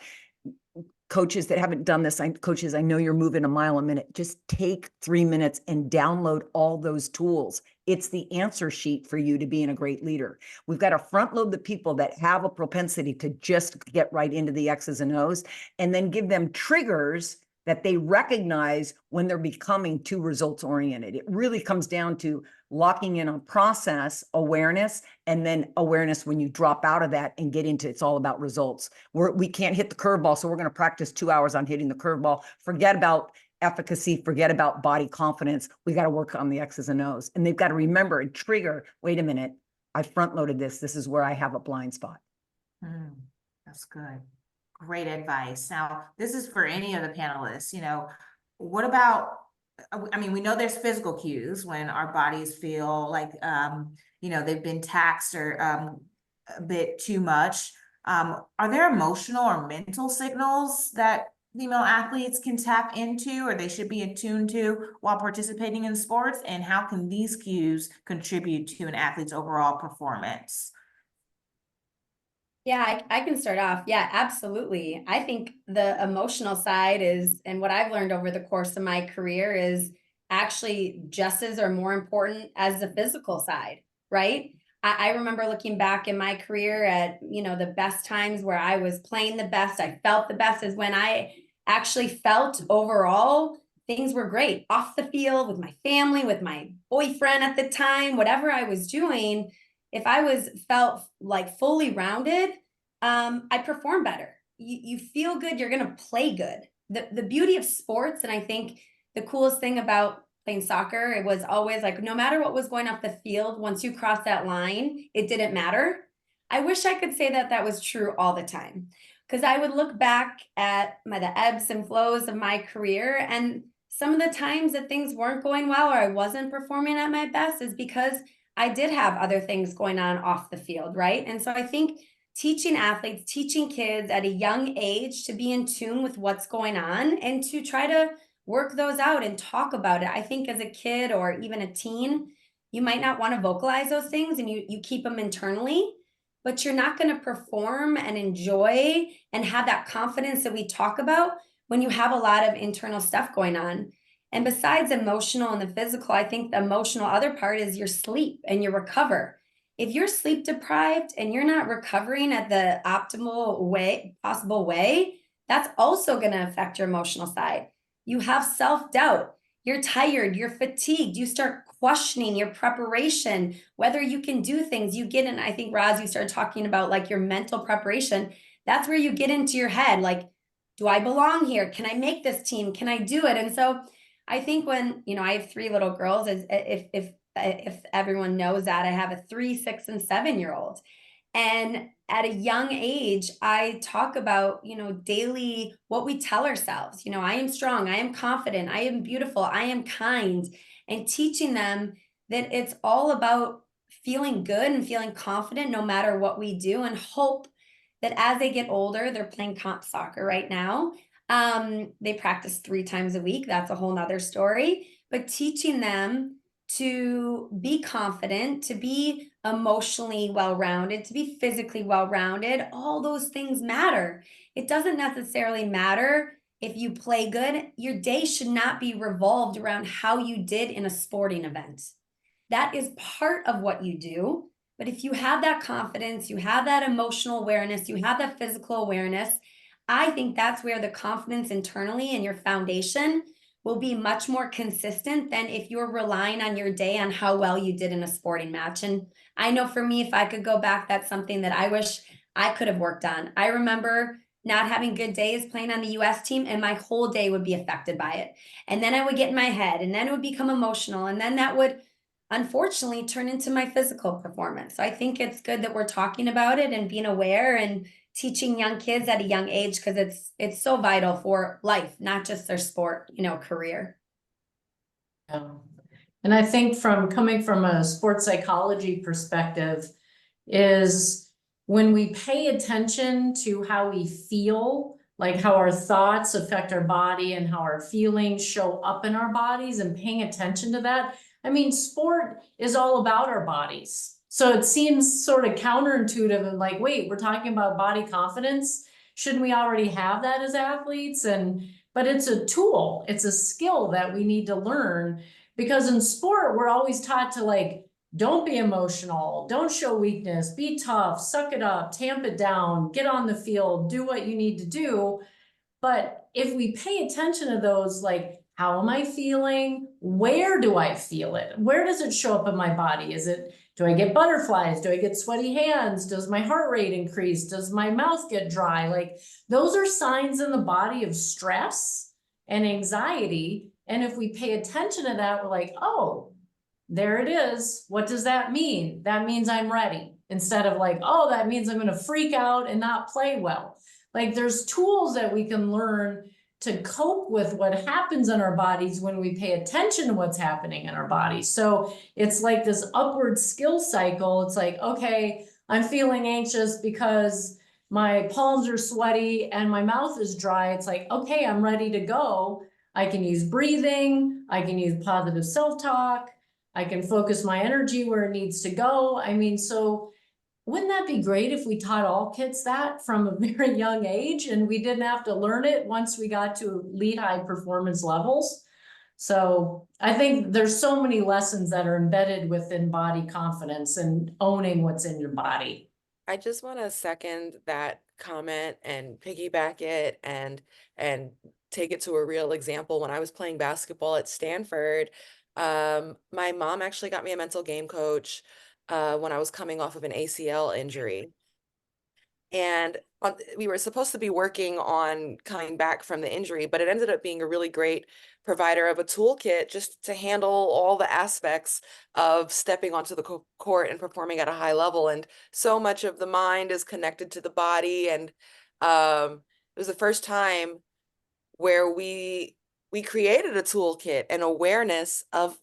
Coaches that haven't done this, coaches, I know you're moving a mile a minute. Just take 3 minutes and download all those tools. It's the answer sheet for you to being a great leader. We've got to front load the people that have a propensity to just get right into the X's and O's, and then give them triggers that they recognize when they're becoming too results oriented. It really comes down to locking in on process awareness, and then awareness when you drop out of that and get into it's all about results. We can't hit the curveball, so we're going to practice 2 hours on hitting the curveball. Forget about efficacy, forget about body confidence. We got to work on the X's and O's. And they've got to remember and trigger, wait a minute, I front loaded this. This is where I have a blind spot. That's good. Great advice. Now, this is for any of the panelists, what about, we know there's physical cues when our bodies feel like, they've been taxed or a bit too much. Are there emotional or mental signals that female athletes can tap into or they should be attuned to while participating in sports? And how can these cues contribute to an athlete's overall performance? Yeah, I can start off. Yeah, absolutely. I think the emotional side is, and what I've learned over the course of my career is actually just as or more important as the physical side, right? I remember looking back in my career at, the best times where I was playing the best, I felt the best is when I actually felt overall things were great off the field with my family, with my boyfriend at the time, whatever I was doing. If I felt like fully rounded, I perform better. You feel good, you're gonna play good. The beauty of sports, and I think the coolest thing about playing soccer, it was always like, no matter what was going off the field, once you cross that line, it didn't matter. I wish I could say that was true all the time, because I would look back at the ebbs and flows of my career, and some of the times that things weren't going well or I wasn't performing at my best is because I did have other things going on off the field, right? And so I think teaching athletes, teaching kids at a young age to be in tune with what's going on and to try to work those out and talk about it. I think as a kid or even a teen, you might not want to vocalize those things and you keep them internally, but you're not going to perform and enjoy and have that confidence that we talk about when you have a lot of internal stuff going on. And besides emotional and the physical, I think the emotional other part is your sleep and your recover. If you're sleep deprived and you're not recovering at the optimal way, possible way, that's also going to affect your emotional side. You have self-doubt. You're tired, you're fatigued, you start questioning your preparation, whether you can do things. You get in, I think, Roz, you started talking about like your mental preparation. That's where you get into your head, like, do I belong here? Can I make this team? Can I do it? And so I think when, I have 3 little girls, if everyone knows that, I have a 3, 6, and 7-year-old. And at a young age, I talk about, daily what we tell ourselves. I am strong, I am confident, I am beautiful, I am kind, and teaching them that it's all about feeling good and feeling confident no matter what we do, and hope that as they get older, they're playing comp soccer right now. They practice 3 times a week. That's a whole nother story. But teaching them to be confident, to be emotionally well-rounded, to be physically well-rounded, all those things matter. It doesn't necessarily matter if you play good. Your day should not be revolved around how you did in a sporting event. That is part of what you do. But if you have that confidence, you have that emotional awareness, you have that physical awareness, I think that's where the confidence internally and your foundation will be much more consistent than if you're relying on your day on how well you did in a sporting match. And I know for me, if I could go back, that's something that I wish I could have worked on. I remember not having good days playing on the US team, and my whole day would be affected by it. And then I would get in my head, and then it would become emotional, and then that would unfortunately turn into my physical performance. So I think it's good that we're talking about it and being aware and teaching young kids at a young age, because it's so vital for life, not just their sport, career. Yeah. And I think coming from a sports psychology perspective is when we pay attention to how we feel, like how our thoughts affect our body and how our feelings show up in our bodies, and paying attention to that. I mean, sport is all about our bodies. So it seems sort of counterintuitive and like, wait, we're talking about body confidence. Shouldn't we already have that as athletes? But it's a tool, it's a skill that we need to learn, because in sport, we're always taught to like, don't be emotional, don't show weakness, be tough, suck it up, tamp it down, get on the field, do what you need to do. But if we pay attention to those, like, how am I feeling? Where do I feel it? Where does it show up in my body? Do I get butterflies? Do I get sweaty hands? Does my heart rate increase? Does my mouth get dry? Like, those are signs in the body of stress and anxiety. And if we pay attention to that, we're like, oh, there it is. What does that mean? That means I'm ready. Instead of like, oh, that means I'm going to freak out and not play well. Like, there's tools that we can learn to cope with what happens in our bodies when we pay attention to what's happening in our bodies. So it's like this upward skill cycle. It's like, okay, I'm feeling anxious because my palms are sweaty and my mouth is dry. It's like, okay, I'm ready to go. I can use breathing. I can use positive self-talk. I can focus my energy where it needs to go. I mean, so wouldn't that be great if we taught all kids that from a very young age, and we didn't have to learn it once we got to elite high performance levels? So I think there's so many lessons that are embedded within body confidence and owning what's in your body. I just want to second that comment and piggyback it and take it to a real example. When I was playing basketball at Stanford, my mom actually got me a mental game coach when I was coming off of an ACL injury. And we were supposed to be working on coming back from the injury, but it ended up being a really great provider of a toolkit just to handle all the aspects of stepping onto the court and performing at a high level. And so much of the mind is connected to the body. And it was the first time where we created a toolkit and awareness of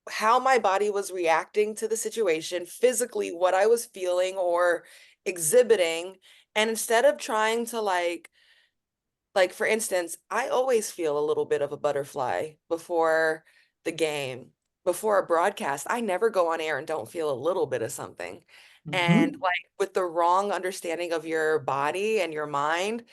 how my body was reacting to the situation, physically, what I was feeling or exhibiting. And instead of trying to like for instance, I always feel a little bit of a butterfly before the game, before a broadcast. I never go on air and don't feel a little bit of something. And like with the wrong understanding of your body and your mind,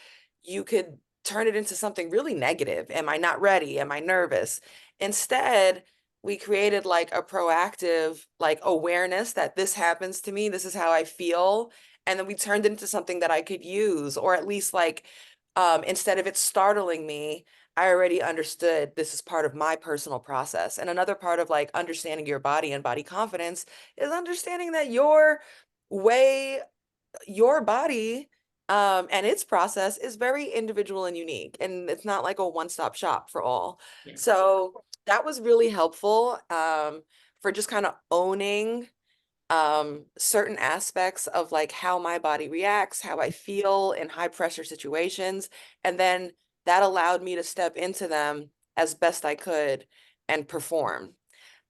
you could turn it into something really negative. Am I not ready? Am I nervous? Instead, we created like a proactive like awareness that this happens to me, this is how I feel, and then we turned it into something that I could use, or at least like instead of it startling me, I already understood this is part of my personal process. And another part of like understanding your body and body confidence is understanding that way your body and its process is very individual and unique, and it's not like a one-stop shop for all. Yeah. So that was really helpful for just kind of owning certain aspects of like how my body reacts, how I feel in high pressure situations, and then that allowed me to step into them as best I could and perform.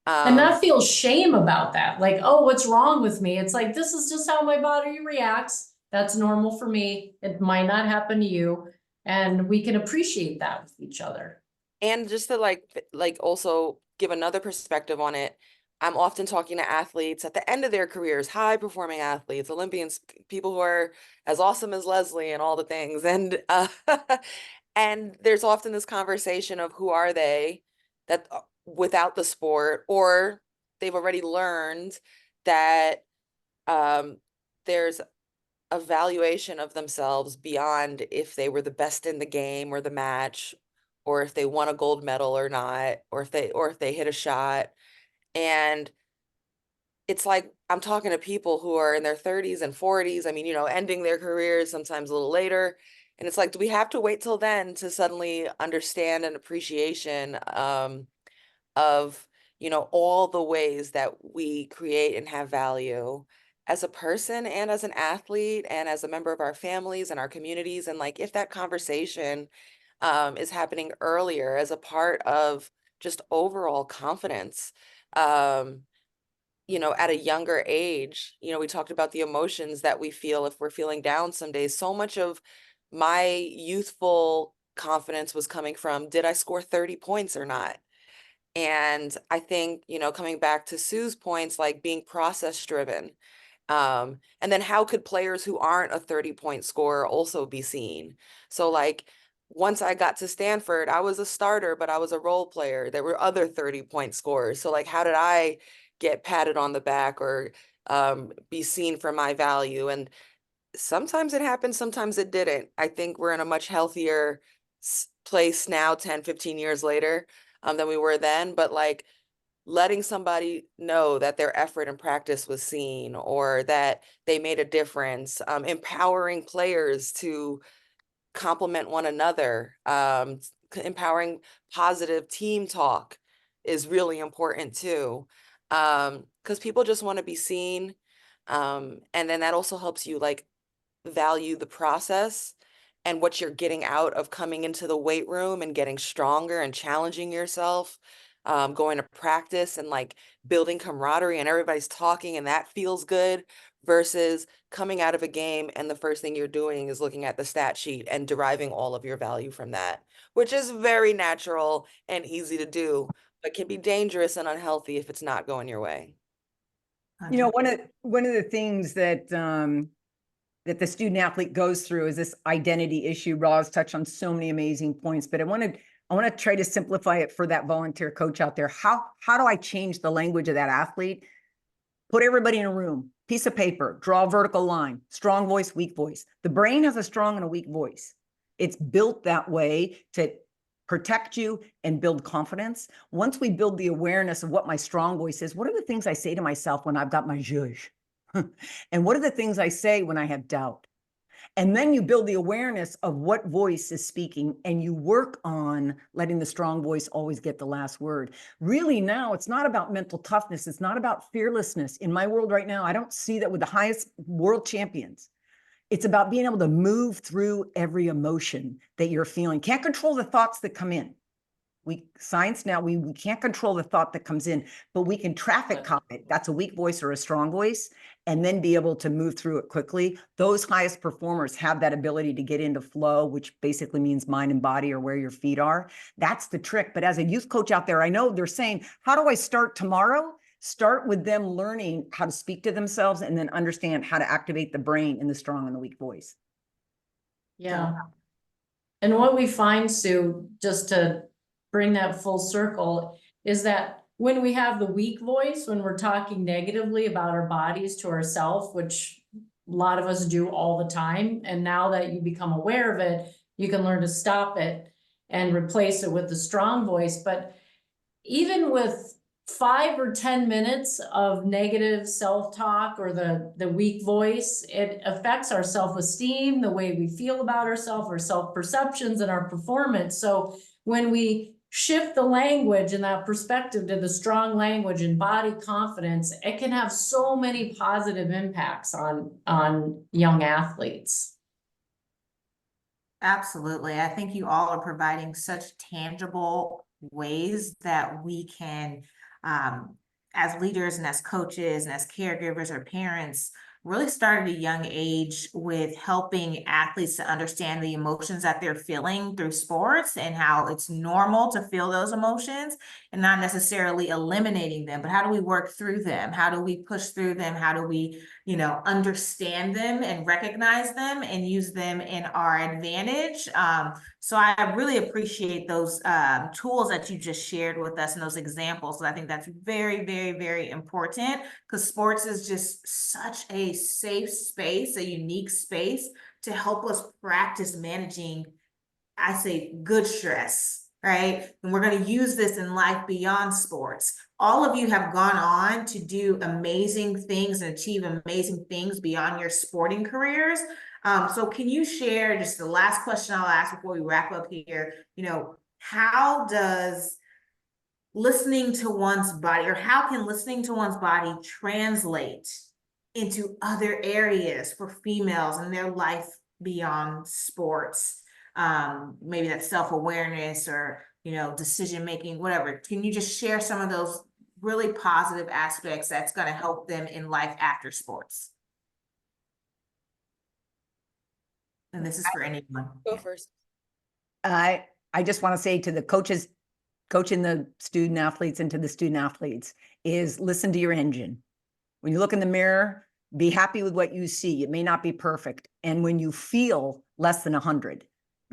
And not feel shame about that. Like, oh, what's wrong with me? It's like, this is just how my body reacts. That's normal for me. It might not happen to you. And we can appreciate that with each other. And just to like also give another perspective on it, I'm often talking to athletes at the end of their careers, high performing athletes, Olympians, people who are as awesome as Leslie and all the things. And and there's often this conversation of who are they that without the sport, or they've already learned that there's a valuation of themselves beyond if they were the best in the game or the match, or if they won a gold medal or not, or if they hit a shot. And it's like I'm talking to people who are in their 30s and 40s. I mean, ending their careers sometimes a little later. And it's like, do we have to wait till then to suddenly understand an appreciation of, all the ways that we create and have value as a person and as an athlete and as a member of our families and our communities? And like, if that conversation is happening earlier as a part of just overall confidence, at a younger age, we talked about the emotions that we feel if we're feeling down some days. So much of my youthful confidence was coming from, did I score 30 points or not? And I think, coming back to Sue's points, like being process driven. And then how could players who aren't a 30-point scorer also be seen? So like once I got to Stanford, I was a starter, but I was a role player. There were other 30-point scorers. So like, how did I get patted on the back or be seen for my value? And sometimes it happened, sometimes it didn't. I think we're in a much healthier place now, 10, 15 years later, than we were then. But like letting somebody know that their effort and practice was seen, or that they made a difference, empowering players to complement one another, empowering positive team talk is really important too. Because people just want to be seen. And then that also helps you like value the process and what you're getting out of coming into the weight room and getting stronger and challenging yourself, going to practice and like building camaraderie and everybody's talking and that feels good, versus coming out of a game and the first thing you're doing is looking at the stat sheet and deriving all of your value from that, which is very natural and easy to do, but can be dangerous and unhealthy if it's not going your way. One of the things that that the student athlete goes through is this identity issue. Roz touched on so many amazing points, but I want to try to simplify it for that volunteer coach out there. How do I change the language of that athlete? Put everybody in a room, piece of paper, draw a vertical line, strong voice, weak voice. The brain has a strong and a weak voice. It's built that way to protect you and build confidence. Once we build the awareness of what my strong voice is, what are the things I say to myself when I've got my zhuzh? And what are the things I say when I have doubt? And then you build the awareness of what voice is speaking, and you work on letting the strong voice always get the last word. Really now, it's not about mental toughness. It's not about fearlessness. In my world right now, I don't see that with the highest world champions. It's about being able to move through every emotion that you're feeling. Can't control the thoughts that come in. Science now, we can't control the thought that comes in, but we can traffic cop it. That's a weak voice or a strong voice, and then be able to move through it quickly. Those highest performers have that ability to get into flow, which basically means mind and body or where your feet are. That's the trick. But as a youth coach out there, I know they're saying, how do I start tomorrow? Start with them learning how to speak to themselves and then understand how to activate the brain in the strong and the weak voice. Yeah. And what we find, Sue, just to bring that full circle, is that when we have the weak voice, when we're talking negatively about our bodies to ourselves, which a lot of us do all the time, and now that you become aware of it, you can learn to stop it and replace it with the strong voice. But even with 5 or 10 minutes of negative self-talk or the weak voice, it affects our self-esteem, the way we feel about ourselves, our self-perceptions, and our performance. So when we shift the language and that perspective to the strong language and body confidence, it can have so many positive impacts on young athletes. Absolutely. I think you all are providing such tangible ways that we can, as leaders and as coaches and as caregivers or parents, really start at a young age with helping athletes to understand the emotions that they're feeling through sports and how it's normal to feel those emotions and not necessarily eliminating them, but how do we work through them? How do we push through them? How do we, understand them and recognize them and use them in our advantage? So I really appreciate those tools that you just shared with us and those examples. So I think that's very, very, very important because sports is just such a safe space, a unique space to help us practice managing, I say, good stress, right? And we're going to use this in life beyond sports. All of you have gone on to do amazing things and achieve amazing things beyond your sporting careers. So can you share, just the last question I'll ask before we wrap up here, how does listening to one's body, or how can listening to one's body translate into other areas for females in their life beyond sports? Maybe that's self-awareness or, decision-making, whatever. Can you just share some of those really positive aspects that's going to help them in life after sports? And this is for anyone. Go first. I just want to say to the coaches coaching the student athletes and to the student athletes is listen to your engine. When you look in the mirror, be happy with what you see. It may not be perfect. And when you feel less than 100,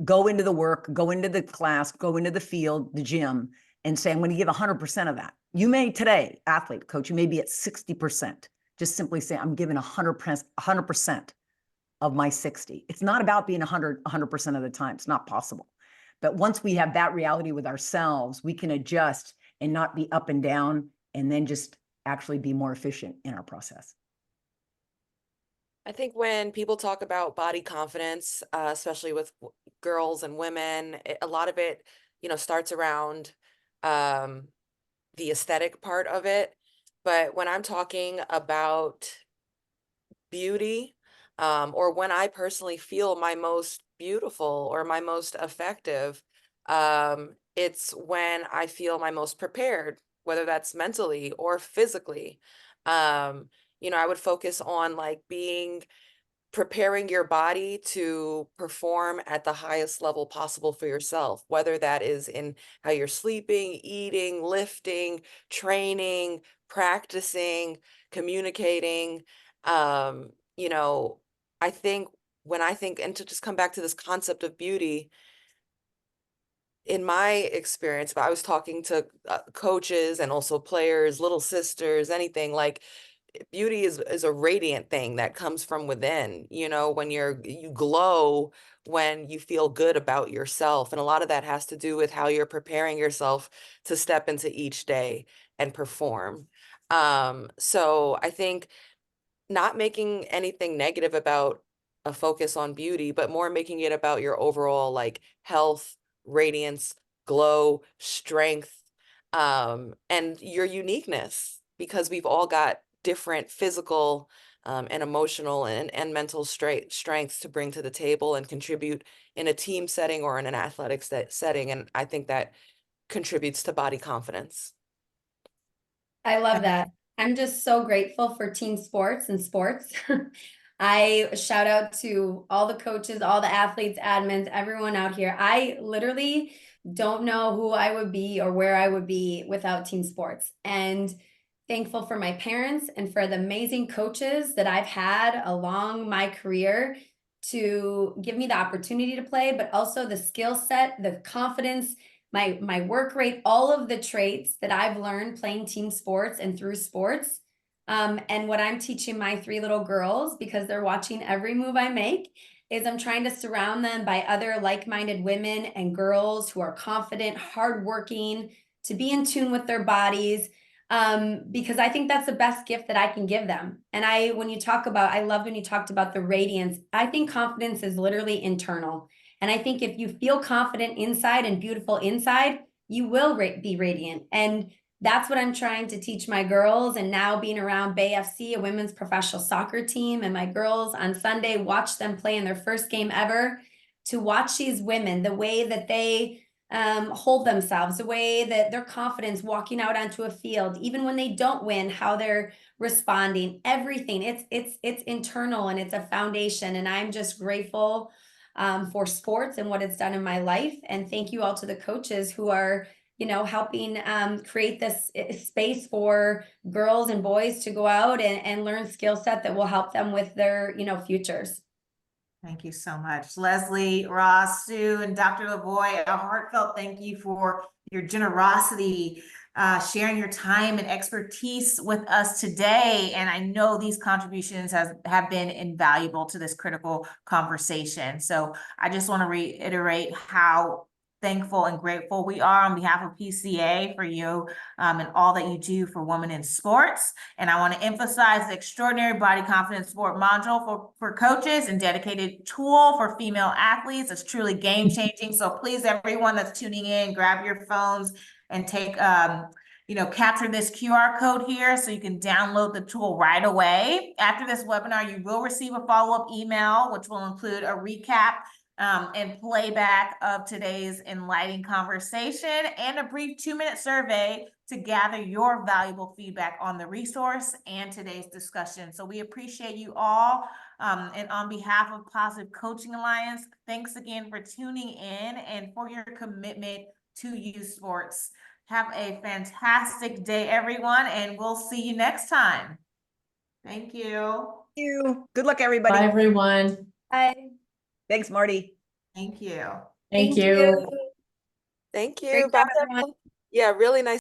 go into the work, go into the class, go into the field, the gym, and say, I'm going to give 100% of that. You may today, athlete, coach, you may be at 60%. Just simply say, I'm giving 100% of my 60. It's not about being 100% of the time. It's not possible. But once we have that reality with ourselves, we can adjust and not be up and down, and then just actually be more efficient in our process. I think when people talk about body confidence, especially with girls and women, a lot of it, starts around the aesthetic part of it. But when I'm talking about beauty, or when I personally feel my most beautiful or my most effective, it's when I feel my most prepared, whether that's mentally or physically. I would focus on like preparing your body to perform at the highest level possible for yourself, whether that is in how you're sleeping, eating, lifting, training, practicing, communicating. I think and to just come back to this concept of beauty, in my experience, but I was talking to coaches and also players, little sisters, anything like, beauty is a radiant thing that comes from within, when you glow, when you feel good about yourself. And a lot of that has to do with how you're preparing yourself to step into each day and perform. So I think not making anything negative about a focus on beauty, but more making it about your overall like health, radiance, glow, strength, and your uniqueness, because we've all got different physical and emotional and mental strengths to bring to the table and contribute in a team setting or in an athletics setting. And I think that contributes to body confidence. I love that. I'm just so grateful for team sports and sports. I shout out to all the coaches, all the athletes, admins, everyone out here. I literally don't know who I would be or where I would be without team sports. And thankful for my parents and for the amazing coaches that I've had along my career to give me the opportunity to play, but also the skill set, the confidence, my work rate, all of the traits that I've learned playing team sports and through sports. And what I'm teaching my 3 little girls, because they're watching every move I make, is I'm trying to surround them by other like-minded women and girls who are confident, hardworking, to be in tune with their bodies, because I think that's the best gift that I can give them. And I loved when you talked about the radiance. I think confidence is literally internal. And I think if you feel confident inside and beautiful inside, you will be radiant. And that's what I'm trying to teach my girls. And now being around Bay FC, a women's professional soccer team, and my girls on Sunday, watch them play in their first game ever, to watch these women, the way that they hold themselves, the way that their confidence walking out onto a field, even when they don't win, how they're responding, everything. It's internal and it's a foundation. And I'm just grateful for sports and what it's done in my life. And thank you all to the coaches who are, helping create this space for girls and boys to go out and learn skill set that will help them with their, futures. Thank you so much. Leslie, Ross, Sue, and Dr. Lavoie, a heartfelt thank you for your generosity, sharing your time and expertise with us today. And I know these contributions have been invaluable to this critical conversation. So I just want to reiterate how thankful and grateful we are on behalf of PCA for you and all that you do for women in sports. And I want to emphasize the extraordinary body confidence sport module for coaches and dedicated tool for female athletes. It's truly game changing. So please, everyone that's tuning in, grab your phones and take, capture this QR code here so you can download the tool right away. After this webinar, you will receive a follow-up email, which will include a recap and playback of today's enlightening conversation and a brief 2-minute survey to gather your valuable feedback on the resource and today's discussion. So we appreciate you all. And on behalf of Positive Coaching Alliance, thanks again for tuning in and for your commitment to youth sports. Have a fantastic day, everyone, and we'll see you next time. Thank you. Thank you. Good luck, everybody. Bye, everyone. Bye. Thanks, Marty. Thank you. Thank you. Thank you. Great Bye, job, everyone. everyone. Yeah, really nice.